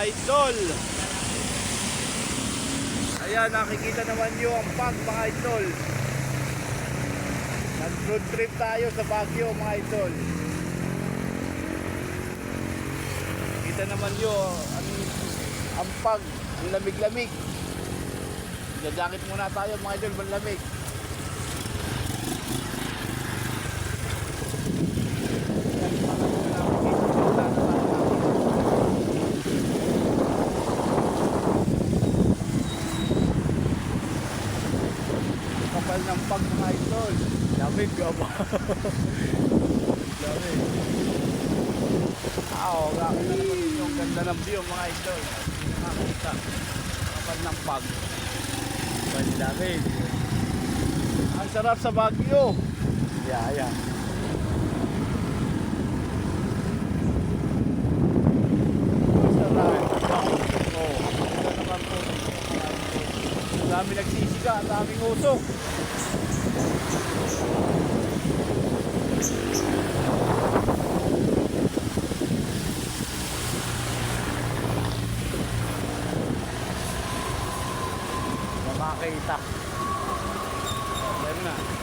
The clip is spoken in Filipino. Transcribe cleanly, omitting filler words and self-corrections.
idol. Ayan, nakikita naman nyo ang pag, mga idol. Nag-road trip tayo sa Baguio, mga idol. Kita naman nyo ang pag, ang lamig-lamig. Jajakit muna tayo, mga idol, malamig. Kapal ng pag, mga idol. Lamig ka ba? Lamig. Nakakita naman yung ganda ng view, mga idol. Nakakita. Kapal ng pag. Lamig. Ang sarap sa Baguio. Yeah. Ang sarap. Oh, ganda naman po. Ang dami nagsisiga, ang daming usok. Makakita. Ayan na.